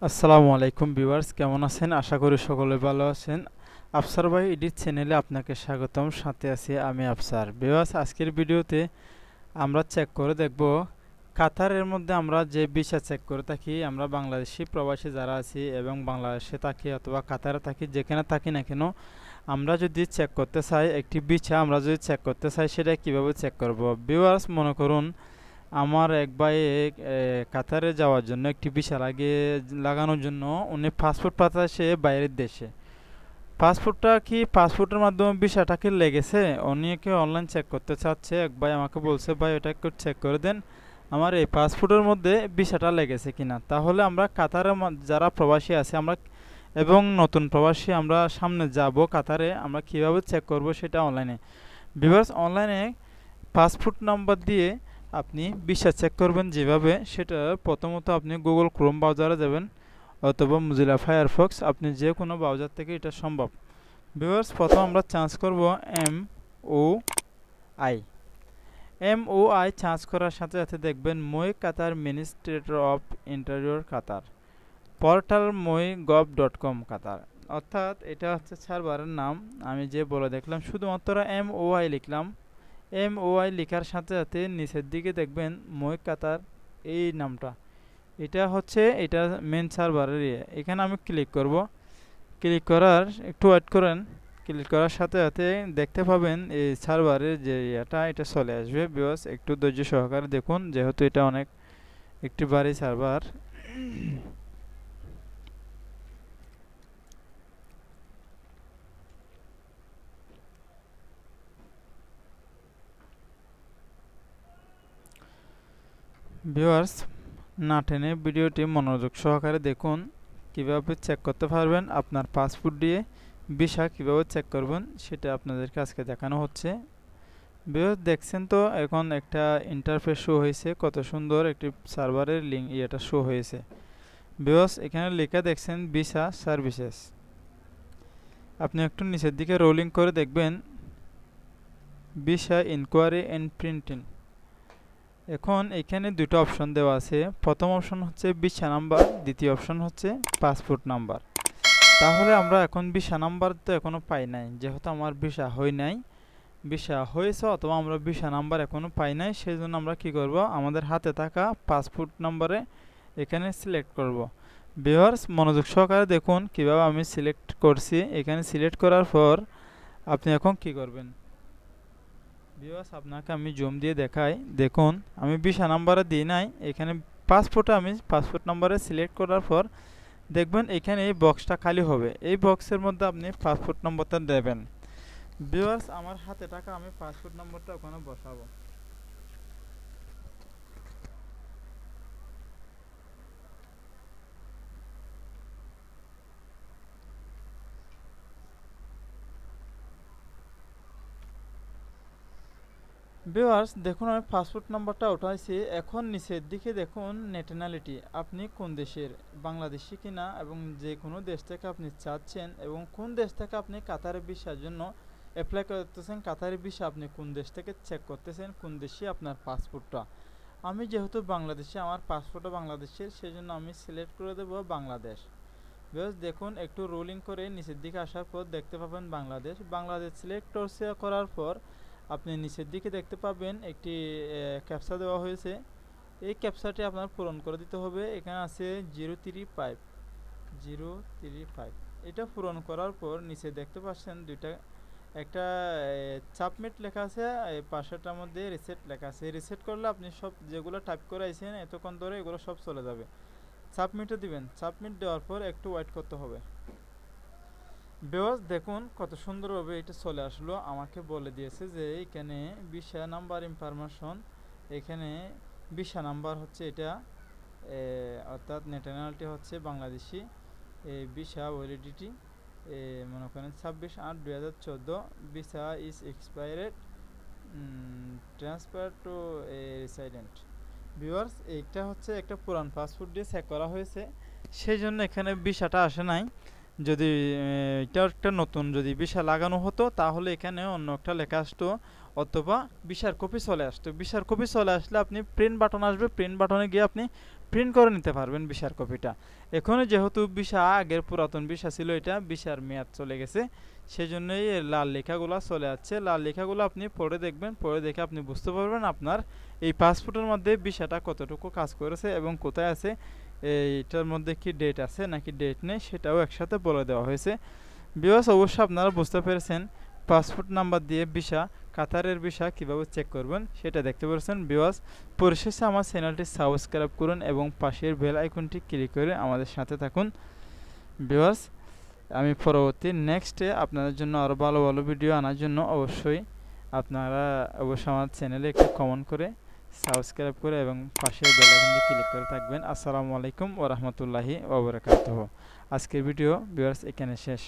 আসসালামু আলাইকুম ভিউয়ার্স, কেমন আছেন? আশা করি সকলে ভালো আছেন। আফসার ভাই এডিট চ্যানেলে আপনাকে স্বাগতম। সাথে আছি আমি আফসার। ভিউয়ার্স, আজকের ভিডিওতে আমরা চেক করে দেখব কাতারের মধ্যে আমরা যে ভিসা চেক করে থাকি, আমরা বাংলাদেশি প্রবাসী যারা আছি এবং বাংলাদেশে থাকি অথবা কাতারে থাকি, যেখানে থাকি না কেন, আমরা যদি চেক করতে চাই একটি ভিসা, আমরা যদি চেক করতে চাই সেটা কিভাবে চেক করব? ভিউয়ার্স, মনে করুন আমার এক ভাই কাতারে যাওয়ার জন্য একটি ভিসা লাগানোর জন্য উনি পাসপোর্ট পাঠাচ্ছে বাইরের দেশে। পাসপোর্টের মাধ্যমে ভিসাটাকে লেগেছে, উনি একে অনলাইন চেক করতে চাচ্ছে। এক ভাই আমাকে বলছে, ভাই এটা একটু চেক করে দেন আমার এই পাসপোর্টের মধ্যে ভিসাটা লেগেছে কিনা। তাহলে আমরা কাতারে যারা প্রবাসী আছে আমরা এবং নতুন প্রবাসী আমরা সামনে যাব কাতারে, আমরা কিভাবে চেক করব সেটা অনলাইনে। ভিউয়ার্স, অনলাইনে পাসপোর্ট নাম্বার দিয়ে আপনি ভিসা চেক করবেন যেভাবে, সেটা প্রথমত আপনি গুগল ক্রোম ব্রাউজারে যাবেন অথবা মোজিলা ফায়ারফক্স, আপনি যে কোনো ব্রাউজার থেকে এটা সম্ভব। ভিউয়ার্স, প্রথম আমরা চার্জ করব MOI। চার্জ করার সাথে সাথে দেখবেন MOI Qatar ministry of interior Qatar, portal moi.gov.com Qatar, অর্থাৎ এটা হচ্ছে সার্ভারের নাম। আমি যে বলে দেখলাম, শুধুমাত্র MOI লিখলাম। MOI লেখার সাথে সাথে নিচের দিকে দেখবেন মই কাতার এই নামটা, এটা মেন সার্ভারের এখানে আমি ক্লিক করব। ক্লিক করার একটু ওয়েট করেন। ক্লিক করার সাথে সাথে দেখতে পাবেন এই সার্ভারের যে এটা চলে আসবে। বিকজ একটু ধৈর্য সহকারে দেখুন, যেহেতু এটা অনেক একটি ভারী সার্ভার। ভিউয়ার্স, না টেনে ভিডিওটি মনোযোগ সহকারে দেখুন, কিভাবে চেক করতে পারবেন আপনার পাসপোর্ট দিয়ে ভিসা কিভাবে চেক করবেন সেটা আপনাদেরকে আজকে দেখানো হচ্ছে। ভিউয়ার্স, দেখছেন তো এখন একটা ইন্টারফেস শো হয়েছে, কত সুন্দর একটি সার্ভারের লিঙ্ক এটা শো হয়েছে। ভিউয়ার্স, এখানে লেখা দেখছেন ভিসা সার্ভিসেস। আপনি একটু নিচের দিকে রোলিং করে দেখবেন ভিসা ইনকোয়ারি এন্ড প্রিন্টিং। এখন এখানে দুটো অপশন দেওয়া আছে। প্রথম অপশন হচ্ছে ভিসা নাম্বার, দ্বিতীয় অপশন হচ্ছে পাসপোর্ট নাম্বার। তাহলে আমরা এখন ভিসা নাম্বার তো এখনো পাই নাই, যেহেতু আমার ভিসা হয় নাই। ভিসা হয়েছে অথবা আমরা ভিসা নাম্বার এখনো পাই নাই, সেই জন্য আমরা কি করব, আমাদের হাতে থাকা পাসপোর্ট নাম্বারে এখানে সিলেক্ট করব। ভিউয়ার্স, মনোযোগ সহকারে দেখুন কিভাবে আমি সিলেক্ট করছি। এখানে সিলেক্ট করার পর আপনি এখন কি করবেন। ভিউয়ার্স, আপনাকে আমি জুম দিয়ে দেখাই। দেখুন, আমি ভিসা নাম্বারে দিই নাই, এখানে পাসপোর্টে আমি পাসপোর্ট নাম্বারে সিলেক্ট করার পর দেখবেন এখানে এই বক্সটা খালি হবে। এই বক্সের মধ্যে আপনি পাসপোর্ট নম্বরটা দেবেন। ভিউয়ার্স, আমার হাতে টাকা, আমি পাসপোর্ট নম্বরটা ওখানে বসাবো। ভিউয়ার্স, দেখুন আমি পাসপোর্ট নাম্বারটা উঠাইছি। এখন নিচের দিকে দেখুন ন্যাশনালিটি, আপনি কোন দেশের, বাংলাদেশি কিনা এবং যে কোনো দেশ থেকে আপনি চাচ্ছেন এবং কোন দেশ থেকে আপনি কাতারের ভিসার জন্য অ্যাপ্লাই করতেছেন, কাতারের ভিসা আপনি কোন দেশ থেকে চেক করতেছেন, কোন দেশে আপনার পাসপোর্টটা। আমি যেহেতু বাংলাদেশি, আমার পাসপোর্টও বাংলাদেশের, সেই জন্য আমি সিলেক্ট করে দেবো বাংলাদেশ। বেশ, দেখুন একটু রোলিং করে নিচের দিকে আসার পর দেখতে পাবেন বাংলাদেশ সিলেক্ট করার পর আপনি নিচের দিকে দেখতে পাবেন একটি ক্যাপচা দেওয়া হয়েছে। এই ক্যাপচাটি আপনার পূরণ করে দিতে হবে। এখানে আছে 035। এটা পূরণ করার পর নিচে দেখতে পাচ্ছেন একটা সাবমিট লেখা আছে, পাশেরটার মধ্যে রিসেট লেখা আছে। রিসেট করলে আপনি সব যেগুলো টাইপ করে আইছেন এতক্ষণ ধরে এগুলো সব চলে যাবে। সাবমিটে দিবেন। সাবমিট দেওয়ার পর একটু ওয়েট করতে হবে। ভিউয়ার্স, দেখুন কত সুন্দরভাবে এটা চলে আসলো। আমাকে বলে দিয়েছে যে এখানে ভিসা নাম্বার ইনফরমেশন, এখানে ভিসা নাম্বার হচ্ছে এটা, অর্থাৎ ন্যাশনালিটি হচ্ছে বাংলাদেশি, ভিসা ভ্যালিডিটি মনে করেন 26/8/2014, visa is expired, transfer to resident. Viewers, এইটা হচ্ছে একটা পুরান পাসপোর্ট দিয়ে চেক করা হয়েছে, সেই জন্য এখানে ভিসাটা আসে নাই। যদি এটা একটা নতুন যদি ভিসা লাগানো হতো তাহলে এখানে অন্য একটা লেখা আসতো, অথবা ভিসার কপি চলে আসতো। ভিসার কপি চলে আসলে আপনি প্রিন্ট বাটন আসবে, প্রিন্ট বাটনে গিয়ে আপনি প্রিন্ট করে নিতে পারবেন ভিসার কপিটা। এখন যেহেতু ভিসা আগের পুরাতন ভিসা ছিল, এটা ভিসার মেয়াদ চলে গেছে, সেজন্যই এই লাল লেখাগুলো চলে যাচ্ছে। লাল লেখাগুলো আপনি পড়ে দেখবেন, পড়ে দেখে আপনি বুঝতে পারবেন আপনার এই পাসপোর্টের মধ্যে ভিসাটা কতটুকু কাজ করেছে এবং কোথায় আছে, এইটার মধ্যে কি ডেট আছে নাকি ডেট নেই সেটাও একসাথে বলে দেওয়া হয়েছে। ভিউয়ার্স, অবশ্যই আপনারা বুঝতে পেরেছেন পাসপোর্ট নাম্বার দিয়ে ভিসা, কাতারের ভিসা কীভাবে চেক করবেন সেটা দেখতে পেরেছেন। ভিউয়ার্স, পরিশেষে আমার চ্যানেলটি সাবস্ক্রাইব করুন এবং পাশের বেল আইকনটি ক্লিক করে আমাদের সাথে থাকুন। ভিউয়ার্স, আমি পরবর্তী নেক্সটে আপনাদের জন্য আরও ভালো ভালো ভিডিও আনার জন্য আপনারা অবশ্যই আমার চ্যানেলে একটু কমেন্ট করে সাবস্ক্রাইব করে এবং পাশের বেল আইকনটি ক্লিক করে থাকবেন। আসসালামু আলাইকুম ওয়া রাহমাতুল্লাহি ওয়া বারাকাতুহু। আজকের ভিডিও ভিউয়ার্স এখানে শেষ।